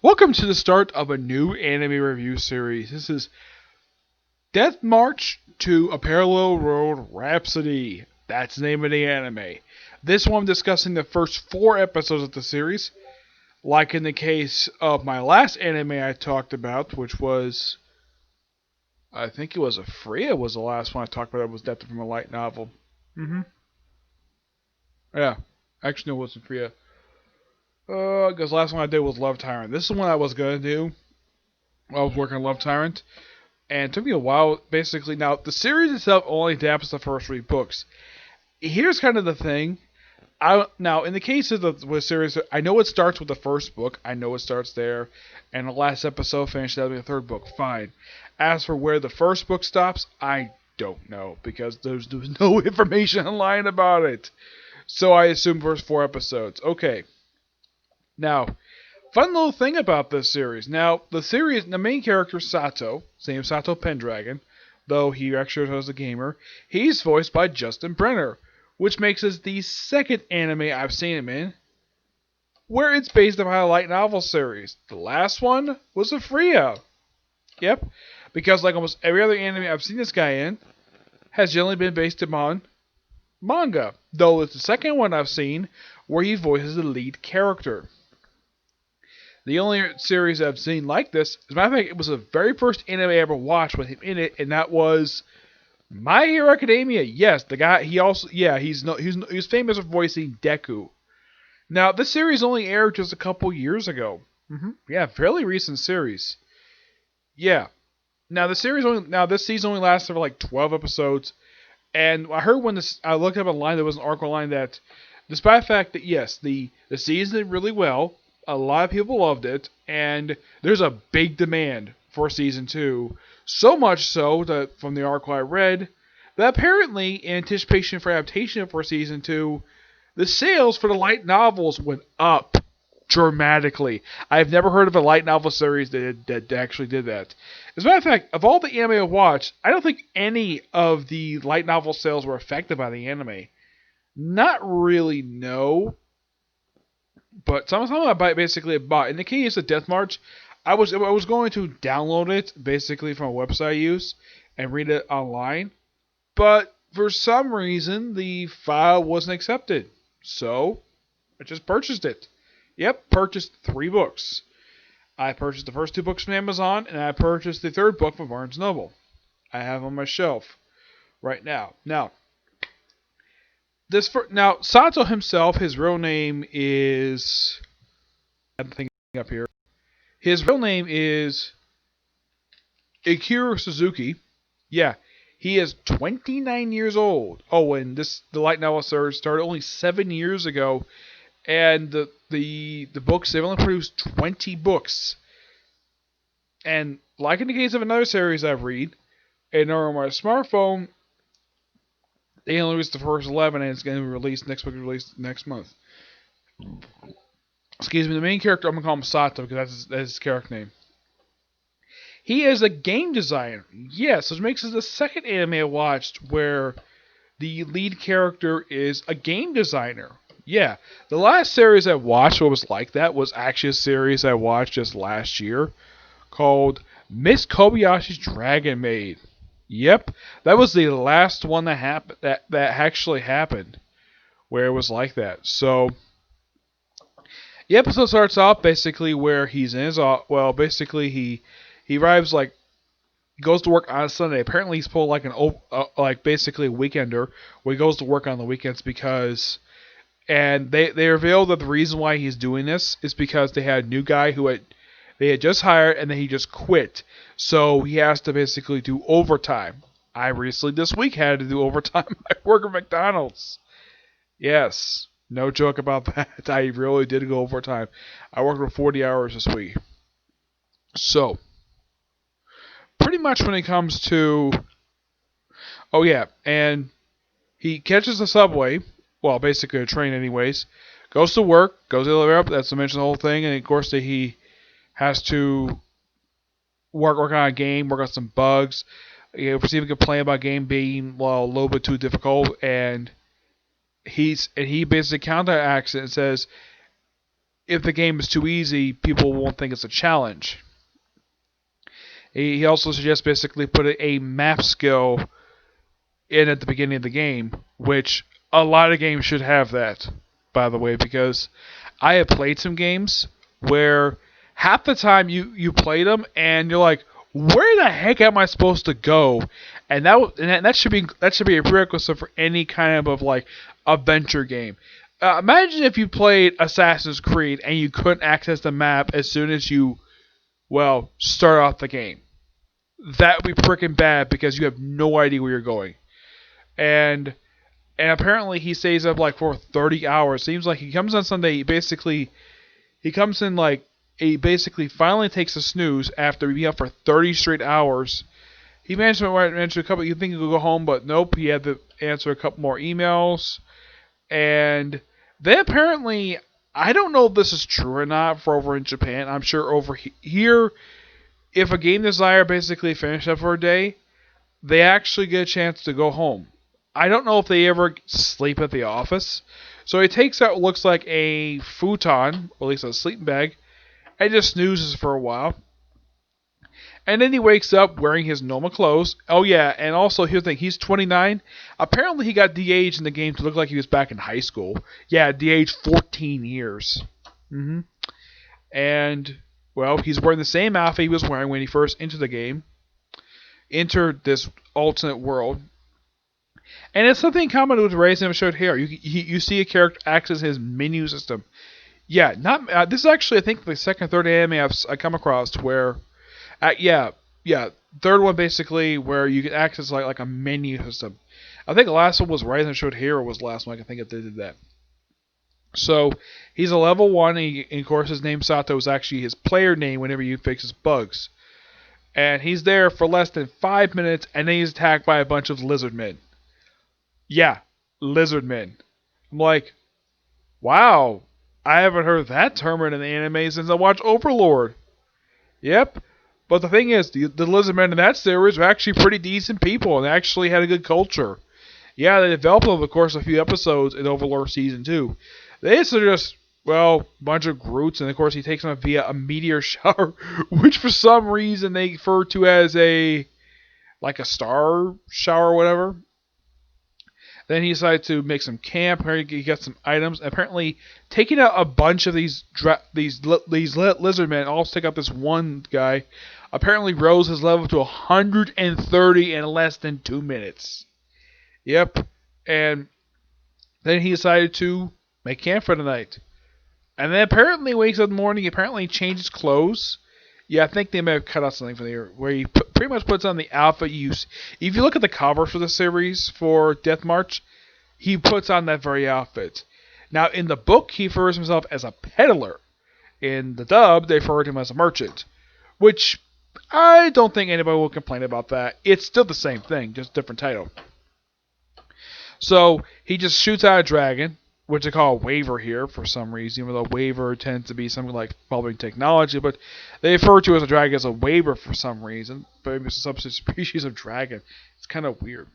Welcome to the start of a new anime review series. This is Death March to a Parallel World Rhapsody. That's the name of the anime. This one I'm discussing the first 4 episodes of the series. Like in the case of my last anime I talked about, which was, I think it was Freya was the last one I talked about. It was Death from a Light Novel. Yeah. Actually, no, it wasn't Freya. Because the last one I did was Love Tyrant. This is one I was going to do. I was working on Love Tyrant. And it took me a while, basically. Now, the series itself only adapts the first 3 books. Here's kind of the thing. Now, in the case of the series, I know it starts with the first book. I know it starts there. And the last episode finished out with the third book. Fine. As for where the first book stops, I don't know. Because there's no information online about it. So I assume first 4 episodes. Okay. Now, fun little thing about this series. Now, the main character, Sato, same Sato Pendragon, though he actually was a gamer, he's voiced by Justin Brenner, which makes this the second anime I've seen him in, where it's based upon a light novel series. The last one was a Freya. Yep, because like almost every other anime I've seen this guy in, has generally been based upon manga, though it's the second one I've seen where he voices the lead character. The only series I've seen like this, as a matter of fact, it was the very first anime I ever watched with him in it, and that was My Hero Academia. Yes, the guy. He's famous for voicing Deku. Now, this series only aired just a couple years ago. Yeah, fairly recent series. Yeah. Now this season only lasted for like 12 episodes, and I heard I looked up online, there was an article online that, despite the fact that yes, the season did really well. A lot of people loved it, and there's a big demand for season 2. So much so that, from the article I read, that apparently, in anticipation for adaptation for season 2, the sales for the light novels went up dramatically. I've never heard of a light novel series that actually did that. As a matter of fact, of all the anime I watched, I don't think any of the light novel sales were affected by the anime. Not really, no. But some I basically bought. In the case of Death March, I was going to download it basically from a website I use and read it online, but for some reason the file wasn't accepted, so I just purchased it. Yep, purchased 3 books. I purchased the first 2 books from Amazon, and I purchased the third book from Barnes & Noble. I have on my shelf right now. Now, Sato himself, his real name is, I'm thinking up here. His real name is Ikiro Suzuki. Yeah, he is 29 years old. Oh, and the light novel series started only 7 years ago, and the books, they've only produced 20 books. And like in the case of another series I've read, and on my smartphone, they only released the first 11, and it's going to be released next month. Excuse me, the main character, I'm going to call him Sato, because that's his character name. He is a game designer. Yes, which makes this the second anime I watched where the lead character is a game designer. Yeah, the last series I watched what was like that was actually a series I watched just last year called Miss Kobayashi's Dragon Maid. Yep, that was the last one that happened. That actually happened, where it was like that. So, the episode starts off basically where he's in his basically he arrives he goes to work on a Sunday. Apparently, he's pulled basically a weekender where he goes to work on the weekends because, and they reveal that the reason why he's doing this is because they had a new guy they had just hired, and then he just quit. So he has to basically do overtime. I recently this week had to do overtime at work at McDonald's. Yes, no joke about that. I really did go overtime. I worked for 40 hours this week. So, pretty much when it comes to... Oh yeah, and he catches the subway, well, basically a train anyways, goes to work, goes to the elevator up, that's to mention the whole thing, and of course he has to work on a game, work on some bugs. You perceive a complaint about game being a little bit too difficult, and he basically counteracts it and says, if the game is too easy, people won't think it's a challenge. He also suggests basically putting a map skill in at the beginning of the game, which a lot of games should have that, by the way, because I have played some games where half the time you play them and you're like, where the heck am I supposed to go? And that should be a prerequisite for any kind of like adventure game. Imagine if you played Assassin's Creed and you couldn't access the map as soon as you start off the game. That would be freaking bad because you have no idea where you're going. And apparently he stays up like for 30 hours. Seems like he comes on Sunday. He comes in like he basically finally takes a snooze after being up for 30 straight hours. He managed to answer a couple. You think he could go home, but nope. He had to answer a couple more emails, and then apparently I don't know if this is true or not for over in Japan. I'm sure over here, if a game designer basically finished up for a day, they actually get a chance to go home. I don't know if they ever sleep at the office. So he takes out what looks like a futon, or at least a sleeping bag, and just snoozes for a while. And then he wakes up wearing his normal clothes. Oh yeah, and also here's the thing, he's 29. Apparently he got de-aged in the game to look like he was back in high school. Yeah, de-aged 14 years. And, he's wearing the same outfit he was wearing when he first entered the game. Entered this alternate world. And it's something common with Raising showed here. You see a character access his menu system. Yeah, not this is actually I think the second, third anime I come across where, third one basically where you can access like a menu system. I think the last one was Raising showed here was the last one. I think they did that. So he's a level 1, and of course his name Sato is actually his player name whenever you fix his bugs. And he's there for less than 5 minutes, and then he's attacked by a bunch of lizard men. Yeah, lizard men. I'm like, wow, I haven't heard that term in an anime since I watched Overlord. Yep, but the thing is, the lizard men in that series are actually pretty decent people, and they actually had a good culture. Yeah, they developed over the course of a few episodes in Overlord Season 2. They used to just, a bunch of Groots, and of course he takes them via a meteor shower, which for some reason they refer to as a star shower or whatever. Then he decided to make some camp. He got some items. Apparently, taking out a bunch of these lizard men, all take out this one guy, apparently rose his level to 130 in less than 2 minutes. Yep. And then he decided to make camp for the night. And then apparently wakes up in the morning, apparently changes clothes. Yeah, I think they may have cut out something from there where he pretty much puts on the outfit use. If you look at the cover for the series for Death March, he puts on that very outfit. Now, in the book, he refers himself as a peddler. In the dub, they refer to him as a merchant. Which, I don't think anybody will complain about that. It's still the same thing, just different title. So, he just shoots out a dragon, which they call a waver here for some reason, even though waver tends to be something like following technology, but they refer to as a dragon as a waver for some reason, but it's a subspecies of dragon. It's kind of weird.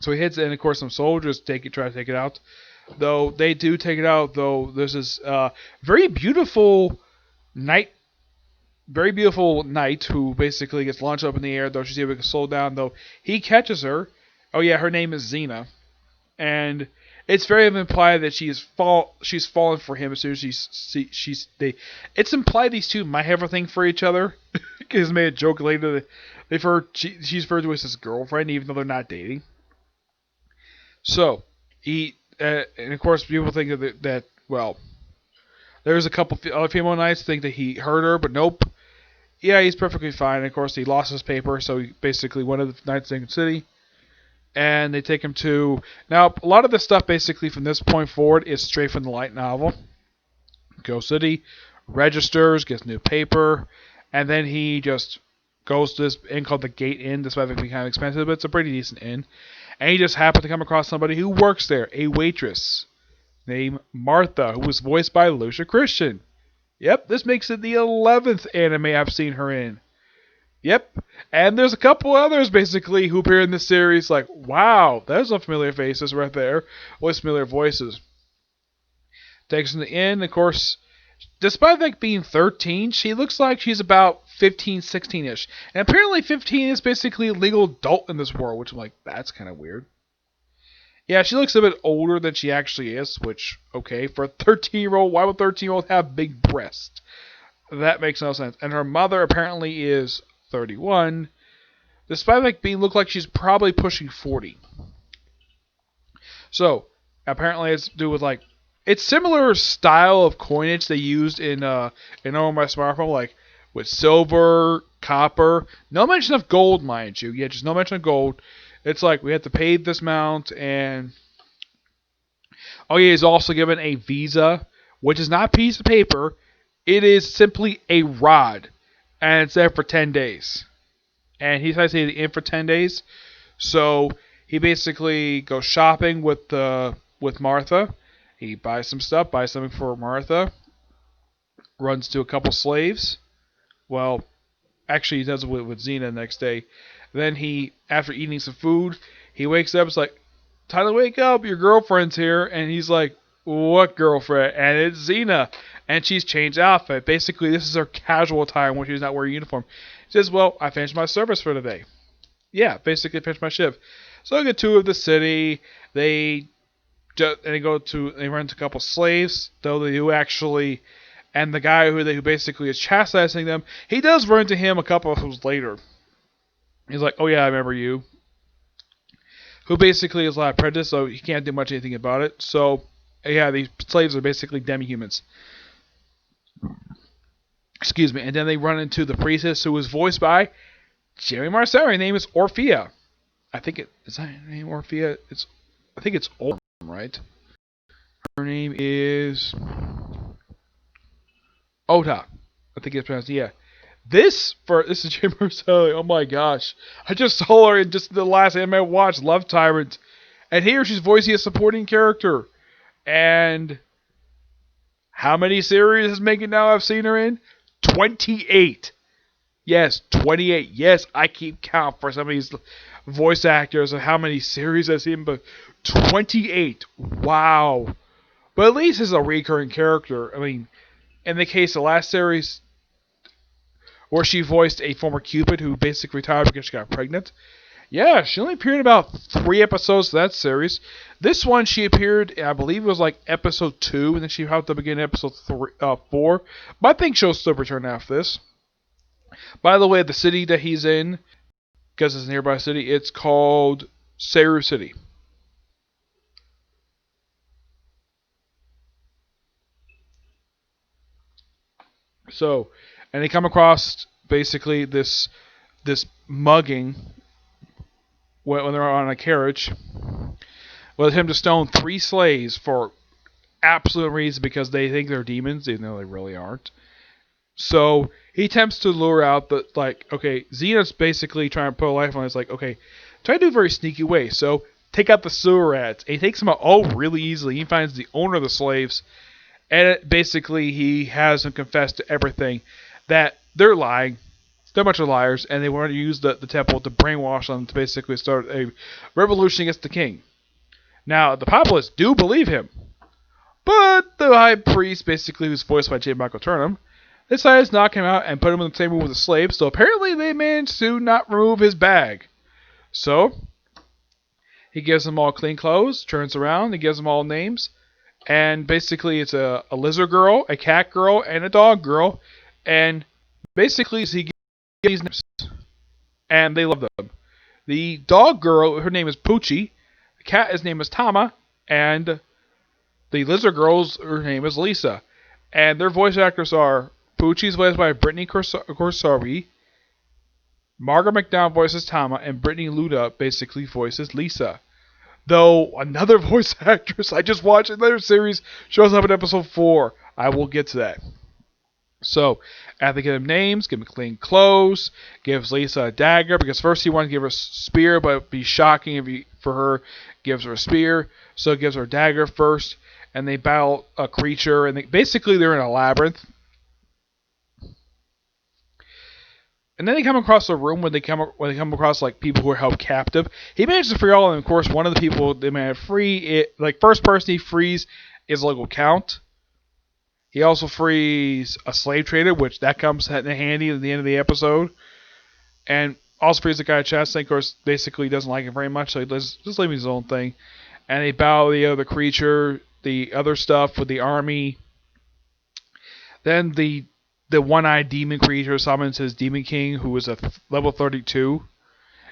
So he hits it, and of course some soldiers try to take it out. Though they do take it out, though there's this very beautiful knight who basically gets launched up in the air, though she's able to slow down, though he catches her. Oh yeah, her name is Xena. And it's very implied that she's fallen for him as soon as it's implied these two might have a thing for each other. Because made a joke later that she's referred to as his girlfriend, even though they're not dating. So and of course people think that there's a couple other female knights think that he hurt her, but nope. Yeah, he's perfectly fine. And of course he lost his paper, so he basically went to the knights in the city. And they take him to... Now, a lot of the stuff basically from this point forward is straight from the light novel. Go City, registers, gets new paper, and then he just goes to this inn called the Gate Inn, despite it being kind of expensive, but it's a pretty decent inn. And he just happened to come across somebody who works there, a waitress named Martha, who was voiced by Lucia Christian. Yep, this makes it the 11th anime I've seen her in. Yep, and there's a couple others basically who appear in this series. Like, wow, there's some familiar faces right there, with familiar voices. Takes him to the inn. Of course, Despite like being 13, she looks like she's about 15, 16-ish. And apparently 15 is basically a legal adult in this world, which I'm like, that's kind of weird. Yeah, she looks a bit older than she actually is, which, okay, for a 13-year-old, why would 13-year-old have big breasts? That makes no sense. And her mother apparently is 31, despite like being look like she's probably pushing 40. So, apparently it's to do with like, it's similar style of coinage they used in On My Smartphone, like with silver, copper, no mention of gold, mind you. Yeah, just no mention of gold. It's like we have to pay this amount, and oh yeah, he's also given a visa, which is not a piece of paper. It is simply a rod, and it's there for 10 days. And he's to stay in for 10 days, so he basically goes shopping with Martha. He buys some stuff, buys something for Martha, runs to a couple slaves. Well, actually, he does it with Xena the next day. Then he, after eating some food, he wakes up. It's like, time to wake up. Your girlfriend's here. And he's like, what girlfriend? And it's Xena. And she's changed outfit. Basically, this is her casual attire when she's not wearing a uniform. She says, well, I finished my service for today. Yeah, basically finished my shift. So I get tour of the city. They run into a couple slaves, though they do actually, and the guy who basically is chastising them, he does run into him a couple of hours later. He's like, oh yeah, I remember you. Who basically is like apprentice, so he can't do much anything about it. So yeah, these slaves are basically demi-humans. Excuse me. And then they run into the priestess, who was voiced by Jerry Marcel. Her name is Orphea. I think is that her name, Orphea? I think it's Orm, right? Her name is Ota. I think it's pronounced, yeah. This is Jerry Marcel. Oh my gosh. I just saw her in just the last anime I watched, Love Tyrant. And here she's voicing a supporting character. And how many series has Megan now I've seen her in? 28. Yes, 28. Yes, I keep count for some of these voice actors of how many series I've seen, but 28. Wow. But at least it's a recurring character. I mean, in the case of the last series, where she voiced a former Cupid who basically retired because she got pregnant. Yeah, she only appeared in about 3 episodes of that series. This one, she appeared, I believe it was like episode 2, and then she helped to begin episode 4. But I think she'll still return after this. By the way, the city that he's in, because it's a nearby city, it's called Seru City. So, and they come across basically this mugging when they're on a carriage with him to stone 3 slaves for absolute reason because they think they're demons, even though they really aren't. So he attempts to lure out the, like, okay, Xena's basically trying to put a life on it. It's like, okay, try to do a very sneaky way. So take out the sewer rats. And he takes them out all really easily. He finds the owner of the slaves, and basically he has them confess to everything, that they're lying. They're a bunch of liars, and they want to use the temple to brainwash them to basically start a revolution against the king. Now, the populace do believe him, but the high priest, basically, who's voiced by J. Michael Turnham, decides to knock him out and put him in the same room with the slaves, so apparently they managed to not remove his bag. So, he gives them all clean clothes, turns around, he gives them all names, and basically it's a lizard girl, a cat girl, and a dog girl, and basically he gives these names, and they love them. The dog girl, her name is Poochie, the cat, his name is Tama, and the lizard girl's, her name is Lisa. And their voice actors are Poochie's voiced by Brittany Corsavi, Margaret McDowell voices Tama, and Brittany Luda basically voices Lisa. Though another voice actress I just watched another series shows up in episode 4. I will get to that. So, after they give them names, give them clean clothes, gives Lisa a dagger, because first he wanted to give her a spear, but it'd be shocking for her, gives her a spear, so it gives her a dagger first, and they battle a creature, and basically they're in a labyrinth. And then they come across a room where they come across like people who are held captive. He manages to free all of them. Of course, one of the people they managed to free, first person he frees is a local count. He also frees a slave trader, which that comes in handy at the end of the episode, and also frees the guy Chastity. Of course, basically doesn't like it very much, so he just leaving his own thing. And they battle the other creature, the other stuff with the army. Then the one-eyed demon creature summons his demon king, who is a level 32.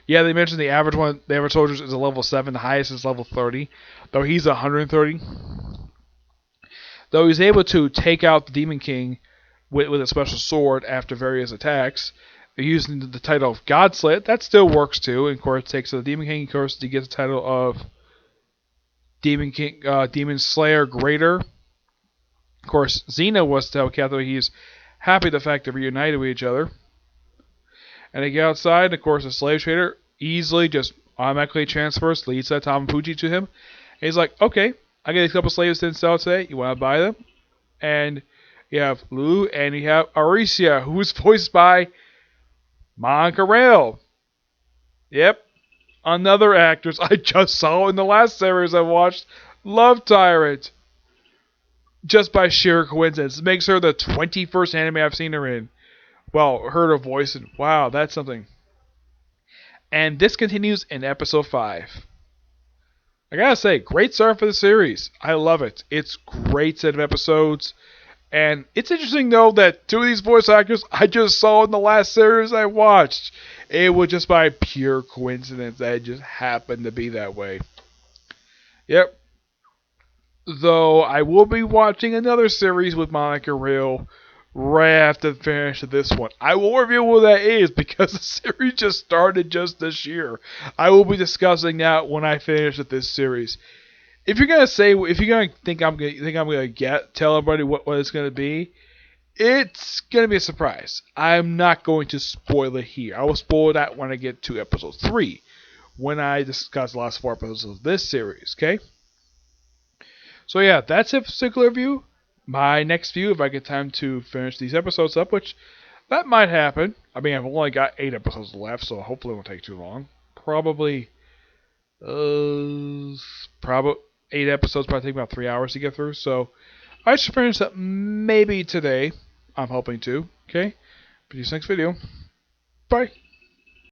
Yeah, they mentioned the average one, the average soldier is a level 7, the highest is level 30, though he's 130. Though he's able to take out the demon king with a special sword after various attacks, using the title of Godslit, that still works too. And of course, takes the demon king, of course, to get the title of Demon King, Demon Slayer Greater. Of course, Xena was to tell Catherine he's happy the fact they're reunited with each other. And they get outside, of course, the slave trader easily just automatically transfers Lisa Tamapuchi to him. And he's like, okay, I get a couple slaves to sell today. You want to buy them? And you have Lulu and you have Aricia, who's voiced by Monica Rail. Yep, another actress I just saw in the last series I watched, Love Tyrant. Just by sheer coincidence. It makes her the 21st anime I've seen her in. Well, heard her voice, and wow, that's something. And this continues in episode 5. I gotta say, great start for the series. I love it. It's a great set of episodes. And it's interesting, though, that 2 of these voice actors I just saw in the last series I watched. It was just by pure coincidence that it just happened to be that way. Yep. Though I will be watching another series with Monica Real right after the finish of this one. I will reveal what that is because the series just started just this year. I will be discussing that when I finish with this series. If you're gonna think I'm gonna tell everybody what it's gonna be, it's gonna be a surprise. I'm not going to spoil it here. I will spoil that when I get to episode 3, when I discuss the last 4 episodes of this series. Okay. So yeah, that's a particular view. My next view, if I get time to finish these episodes up, which that might happen. I mean, I've only got 8 episodes left, so hopefully it won't take too long. Probably 8 episodes probably take about 3 hours to get through. So I should finish up maybe today. I'm hoping to. Okay. See you next video. Bye.